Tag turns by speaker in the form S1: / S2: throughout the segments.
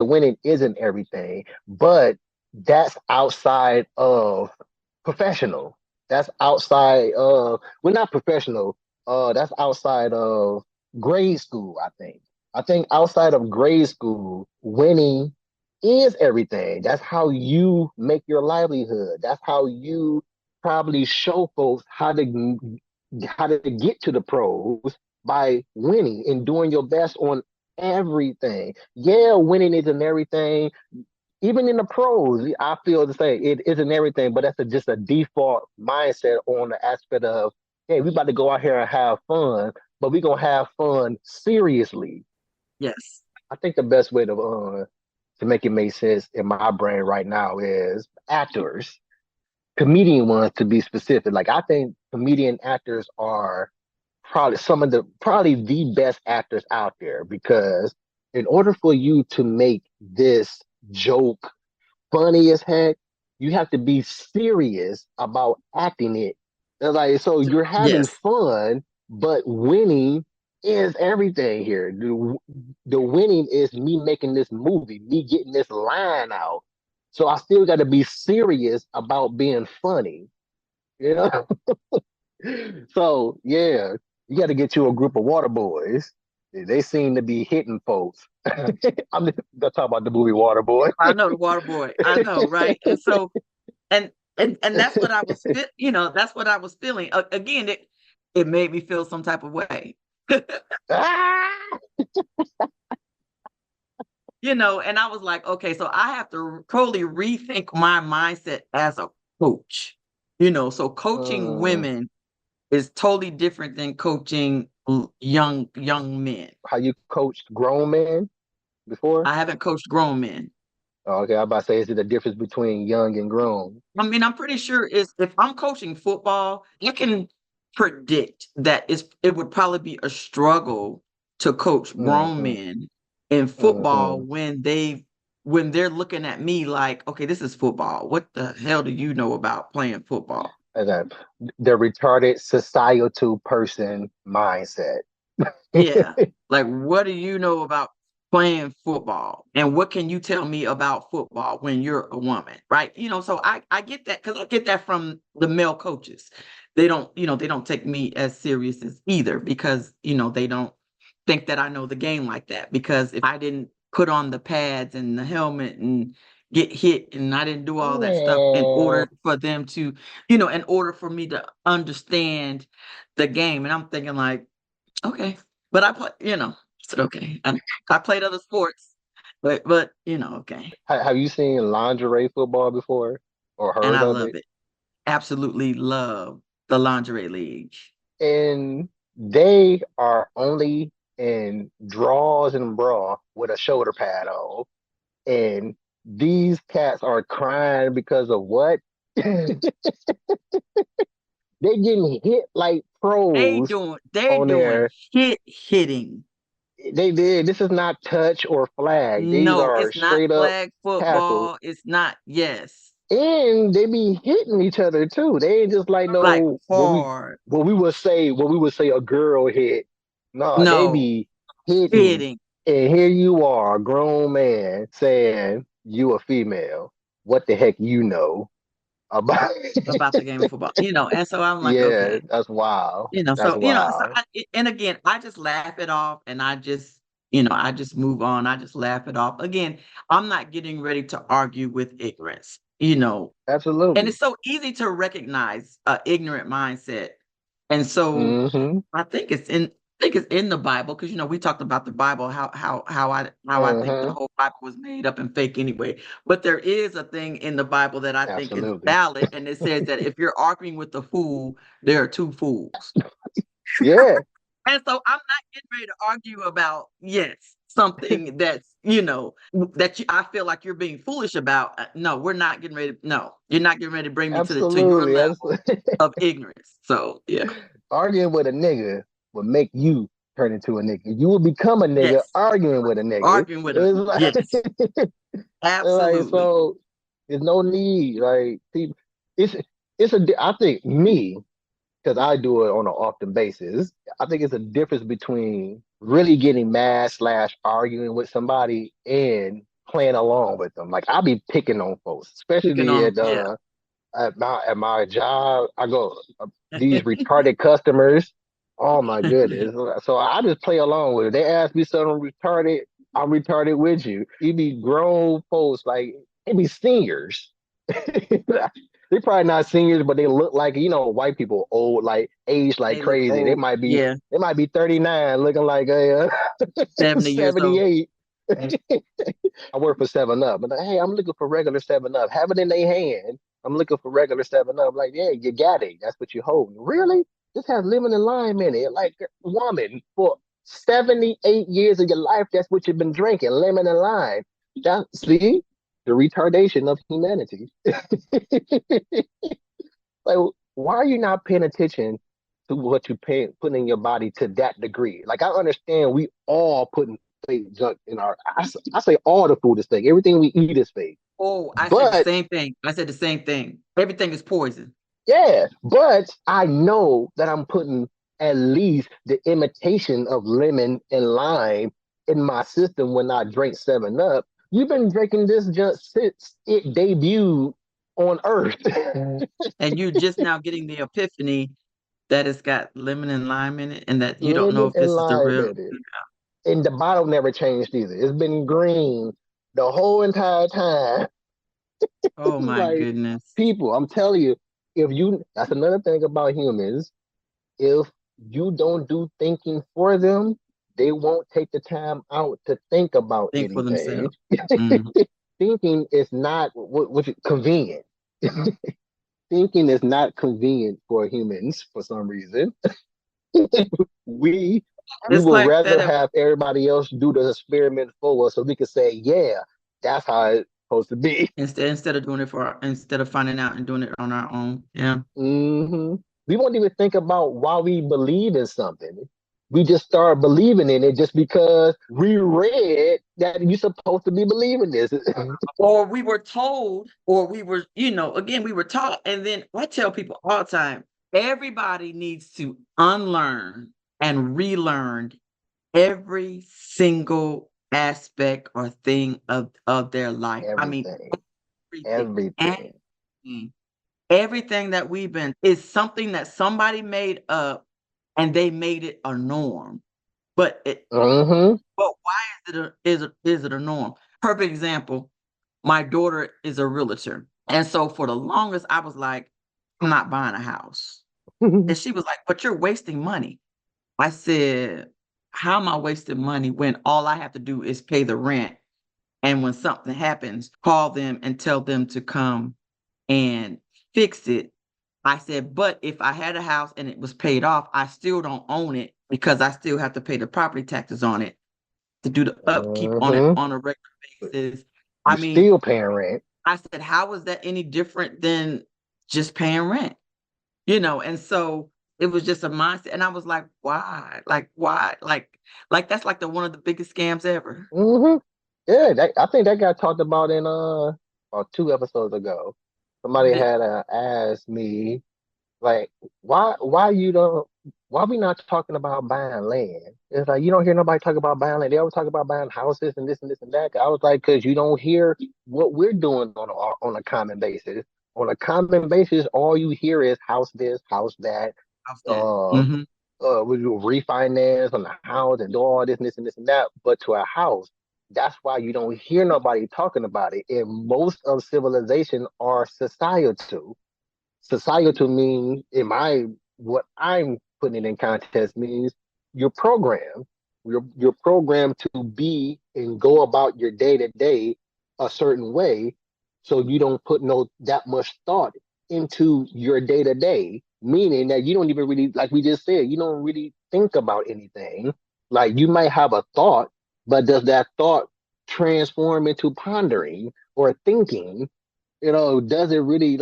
S1: winning isn't everything, but that's outside of professional. That's outside of, well, not professional. That's outside of grade school, I think. I think outside of grade school, winning is everything. That's how you make your livelihood. That's how you probably show folks how to get to the pros by winning and doing your best on everything. Yeah, winning isn't everything. Even in the pros, I feel the same. It isn't everything, but that's just a default mindset on the aspect of, hey, we about to go out here and have fun, but we're gonna have fun seriously.
S2: Yes.
S1: I think the best way to make it make sense in my brain right now is actors, comedian ones to be specific. Like I think comedian actors are probably the best actors out there because in order for you to make this joke funny as heck, you have to be serious about acting it. Like, so you're having
S2: Yes.
S1: fun, but winning is everything here. The winning is me making this movie, me getting this line out. So I still got to be serious about being funny, you know? So yeah, you got to get you a group of water boys. They seem to be hitting folks. I'm just gonna talk about the movie Waterboy.
S2: I know the water boy. I know, right? And so and and that's what I was that's what I was feeling. Again, it made me feel some type of way.
S1: Ah!
S2: And I was like, okay, so I have to totally rethink my mindset as a coach. So coaching
S1: Uh,
S2: women is totally different than coaching young men.
S1: how you coached grown men before?
S2: I haven't coached grown men.
S1: Oh, okay, I was about to say, is it the difference between young and grown?
S2: I mean, I'm pretty sure is if I'm coaching football, you can predict that it would probably be a struggle to coach grown
S1: Mm-hmm,
S2: men in football
S1: mm-hmm.
S2: when they're looking at me like, okay, this is football. What the hell do you know about playing football?
S1: And then the retarded societal person mindset.
S2: Yeah. Like, what do you know about playing football? And what can you tell me about football when you're a woman? Right. So I get that because I get that from the male coaches. They don't take me as serious as either because, they don't think that I know the game like that. Because if I didn't put on the pads and the helmet and get hit and I didn't do all that stuff in
S1: Man,
S2: order for them to, in order for me to understand the game. And I'm thinking like, okay. But I play, I said, okay. I played other sports, but okay.
S1: have you seen lingerie football before or
S2: And
S1: heard
S2: I
S1: of
S2: love
S1: it?
S2: it. Absolutely love the lingerie league.
S1: And they are only in drawers and bra with a shoulder pad on. And these cats are crying because of what? They getting hit like pros
S2: They're
S1: on
S2: doing
S1: there.
S2: hitting.
S1: They did. This is not touch or flag. These
S2: No,
S1: are
S2: it's not
S1: straight up
S2: flag
S1: tackles.
S2: football. It's not, yes.
S1: And they be hitting each other too. They ain't just like
S2: Like
S1: no
S2: hard.
S1: what we would say a girl hit. No, they
S2: No,
S1: be hitting.
S2: hitting
S1: And here you are, a grown man saying you a female. What the heck you know about
S2: about the game of football. And so I'm like,
S1: Yeah,
S2: okay.
S1: that's wild. That's
S2: So
S1: wild.
S2: and again, I just laugh it off and I just move on. I just laugh it off. Again, I'm not getting ready to argue with ignorance. And
S1: Absolutely.
S2: it's so easy to recognize a ignorant mindset. And so
S1: Mm-hmm.
S2: I think it's in the Bible because we talked about the Bible, how I think the
S1: Mm-hmm.
S2: whole Bible was made up and fake anyway. But there is a thing in the Bible that I think is
S1: Absolutely.
S2: valid, and it says that if you're arguing with a fool, there are two fools.
S1: Yeah.
S2: And so I'm not getting ready to argue about, yes, something I feel like you're being foolish about. No, we're not getting ready. No, you're not getting ready to bring me to your
S1: Absolutely.
S2: level of ignorance. So yeah,
S1: Arguing with a nigga will make you turn into a nigga. You will become a nigga
S2: yes,
S1: arguing with a nigga.
S2: arguing with them.
S1: It's like,
S2: Yes,
S1: like
S2: absolutely.
S1: so there's no need. Like people it's I think me, because I do it on an often basis, I think it's a difference between really getting mad slash arguing with somebody and playing along with them. Like I be picking on folks,
S2: Picking
S1: especially
S2: on them. Yeah.
S1: at my job. I go these retarded customers. Oh my goodness! So I just play along with it. They ask me something retarded, I'm retarded with you. You be grown folks like it be seniors. They probably not seniors, but they look like white people, old like age like
S2: They look
S1: crazy.
S2: old. Yeah.
S1: They might be 39, looking like a
S2: 70 years old.
S1: 78. I work for 7 Up, but hey, I'm looking for regular 7 Up. Have it in their hand. I'm looking for regular 7 Up. Like, yeah, you got it. That's what you hold. Really? This has lemon and lime in it. Like, woman, for 78 years of your life, that's what you've been drinking, lemon and lime. See, the retardation of humanity. Like, why are you not paying attention to what you put in your body to that degree? Like, I understand we all putting fake junk in I say all the food is fake. Everything we eat is fake.
S2: Oh, I said the
S1: But
S2: same thing. I said the same thing. Everything is poison.
S1: yeah, but I know that I'm putting at least the imitation of lemon and lime in my system when I drink 7 Up. You've been drinking this just since it debuted on Earth.
S2: And you're just now getting the epiphany that it's got lemon and lime in it and that you don't know
S1: Lemon
S2: if
S1: and
S2: this is the
S1: lime
S2: real.
S1: in it. And the bottle never changed either. It's been green the whole entire time.
S2: Oh my
S1: Like
S2: goodness.
S1: people, I'm telling you, if you that's another thing about humans. If you don't do thinking for them, they won't take the time out to think about
S2: Think for
S1: anything.
S2: themselves. Mhm.
S1: Thinking is not convenient. Thinking is not convenient for humans for some reason. We we
S2: It's
S1: would
S2: like
S1: rather
S2: that
S1: have everybody else do the experiment for us so we could say, yeah, that's how it's supposed to be.
S2: instead of doing it instead of finding out and doing it on our own. Yeah.
S1: Hmm. We won't even think about why we believe in something. We just start believing in it just because we read that you're supposed to be believing this.
S2: Or we were told, or again, we were taught. And then I tell people all the time, everybody needs to unlearn and relearn every single aspect or thing of their life. I mean,
S1: Everything,
S2: everything,
S1: everything.
S2: everything, everything that we've been is something that somebody made up and they made it a norm. But
S1: Hmm.
S2: why is it a norm? Perfect example. My daughter is a realtor. And so for the longest, I was like, I'm not buying a house. And she was like, but you're wasting money. I said, how am I wasting money when all I have to do is pay the rent? And when something happens, call them and tell them to come and fix it. I said, but if I had a house and it was paid off, I still don't own it because I still have to pay the property taxes on it to do the upkeep on it
S1: Hmm.
S2: on a regular basis. I
S1: You
S2: mean,
S1: still paying rent.
S2: I said, how is that any different than just paying rent? And so it was just a mindset. And I was like, why? Like, why? Like that's like the one of the biggest scams ever.
S1: Hmm. Yeah, I think that got talked about in about 2 episodes ago. Somebody
S2: The-
S1: had asked me like, why you don't, why we not talking about buying land? It's like you don't hear nobody talk about buying land. They always talk about buying houses and this and this and that. I was like, because you don't hear what we're doing on a common basis. On a common basis, all you hear is house this, house that.
S2: How's that?
S1: Uh,
S2: Mm-hmm.
S1: we do refinance on the house and do all this and this and that. But to a house, that's why you don't hear nobody talking about it. And most of civilization are societal. Societal means, in my what I'm putting it in context means you're programmed. You're programmed to be and go about your day to day a certain way, so you don't put no that much thought into your day to day. Meaning that you don't even really, like we just said, you don't really think about anything. Like you might have a thought, but does that thought transform into pondering or thinking? Does it really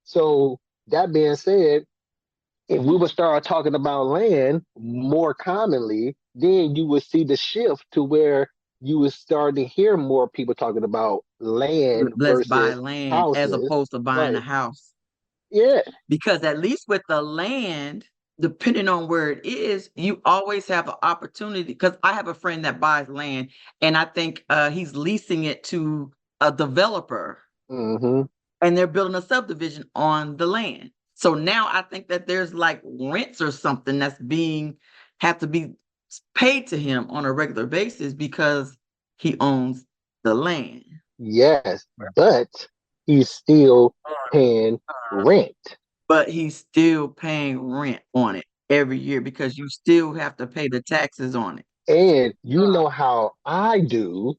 S1: so that being said, if we would start talking about land more commonly, then you would see the shift to where you would start to hear more people talking about land
S2: Let's buy
S1: versus
S2: land as
S1: houses.
S2: opposed to buying a
S1: Right.
S2: house.
S1: Yeah.
S2: Because at least with the land, depending on where it is, you always have an opportunity. Because I have a friend that buys land, and I think he's leasing it to a developer,
S1: Mm-hmm.
S2: and they're building a subdivision on the land. So now I think that there's like rents or something that's being have to be paid to him on a regular basis because he owns the land.
S1: Yes, but he's still paying rent.
S2: But he's still paying rent on it every year because you still have to pay the taxes on it.
S1: And you know how I do.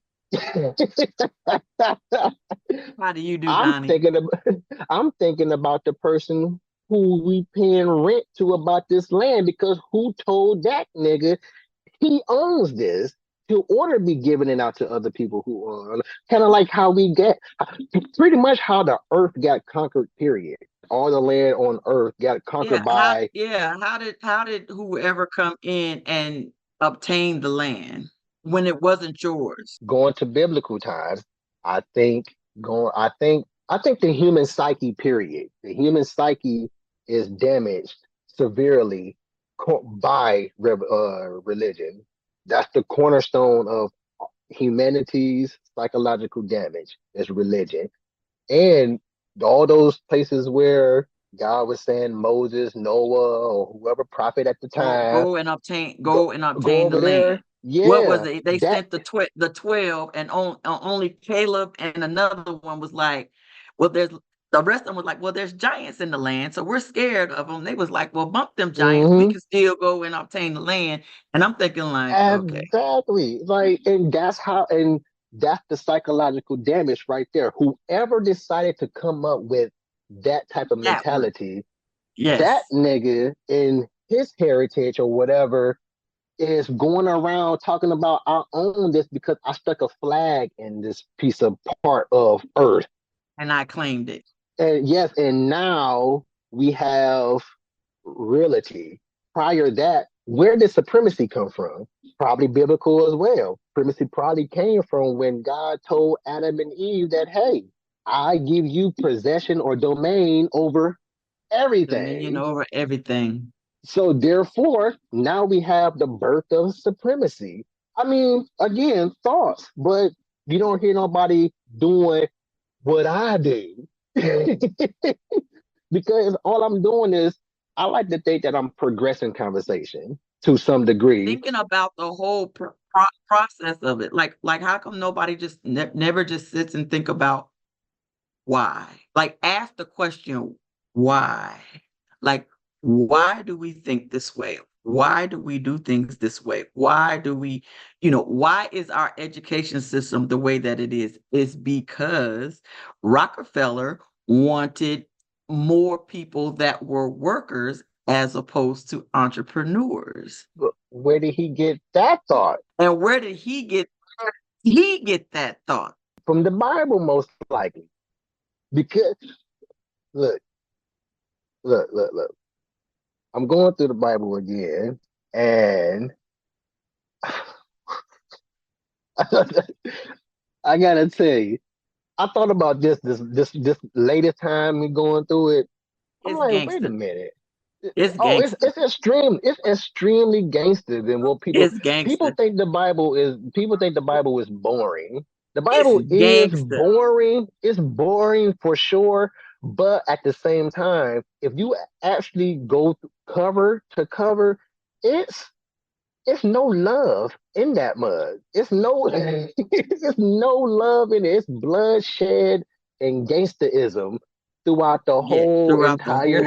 S2: How do you do,
S1: I'm
S2: Donnie?
S1: thinking of, I'm thinking about the person who we paying rent to about this land because who told that nigga he owns this to order be giving it out to other people who own. Kind of like how we get pretty much how the earth got conquered, period. All the land on earth got conquered by
S2: How did whoever come in and obtain the land when it wasn't yours?
S1: going to biblical times. I think I think the human psyche, period. The human psyche is damaged severely by religion. That's the cornerstone of humanity's psychological damage is religion. And all those places where God was saying Moses, Noah, or whoever prophet at the time, go
S2: Go and
S1: go
S2: obtain the
S1: over
S2: land.
S1: there.
S2: What was
S1: Yeah,
S2: it? They
S1: that
S2: sent the 12, and only Caleb and another one was like, well, there's the rest of them was like, well, there's giants in the land, so we're scared of them. They was like, well, bump them giants. We
S1: hmm
S2: can still go and obtain the land. And I'm thinking like, okay,
S1: exactly. Like, and that's the psychological damage right there. Whoever decided to come up with that type of
S2: that one,
S1: mentality, that
S2: yes.
S1: nigga in his heritage or whatever is going around talking about I own this because I stuck a flag in this piece of part of earth.
S2: And I claimed it.
S1: And yes, and now we have realty. Prior to that, where did supremacy come from? Probably biblical as well. Supremacy probably came from when God told Adam and Eve that, hey, I give you possession or domain over
S2: Dominion
S1: everything.
S2: over everything.
S1: So therefore, now we have the birth of supremacy. I mean, again, thoughts, but you don't hear nobody doing what I do. Because all I'm doing is I like to think that I'm progressing conversation to some degree.
S2: Thinking about the whole process of it, like how come nobody just never just sits and think about why? Like ask the question why? Like why do we think this way? Why do we do things this way? Why do we, why is our education system the way that it is? It's because Rockefeller wanted more people that were workers as opposed to entrepreneurs.
S1: Where did he get that thought?
S2: And where did he get that thought?
S1: From the Bible, most likely. Because look, look. I'm going through the Bible again, and I gotta tell you, I thought about this latest time me going through it. I'm
S2: It's
S1: like, wait a
S2: gangster.
S1: minute.
S2: It's
S1: Oh, it's
S2: gangster.
S1: it's extremely gangster than what
S2: It's
S1: people
S2: gangster.
S1: think the Bible is boring. The
S2: It's
S1: Bible is
S2: gangster.
S1: boring. It's boring for sure, but at the same time, if you actually go cover to cover, it's it's no love in that mug. It's no it's no love in it. It's bloodshed and gangsterism throughout the
S2: Yeah,
S1: whole entire.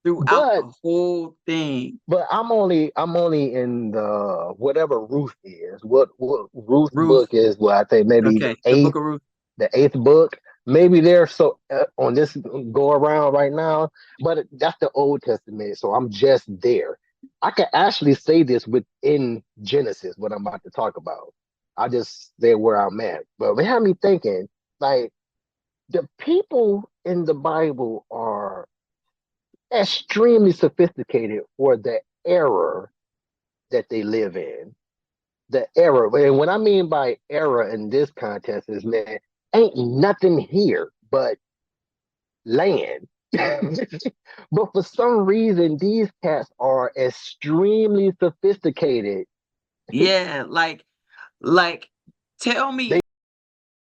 S2: throughout
S1: But
S2: the whole thing.
S1: I'm only in the whatever Ruth is. What Ruth
S2: Ruth.
S1: book is? What I think maybe
S2: Okay. The book of Ruth.
S1: the eighth book. Maybe they're so on this go around right now, but that's the Old Testament. So I'm just there. I can actually say this within Genesis, what I'm about to talk about. I just say where I'm at, but it had me thinking like the people in the Bible are extremely sophisticated for the era that they live in. The era, and what I mean by era in this context is, man, ain't nothing here but land. But for some reason, these cats are extremely sophisticated.
S2: Yeah, like tell
S1: They
S2: me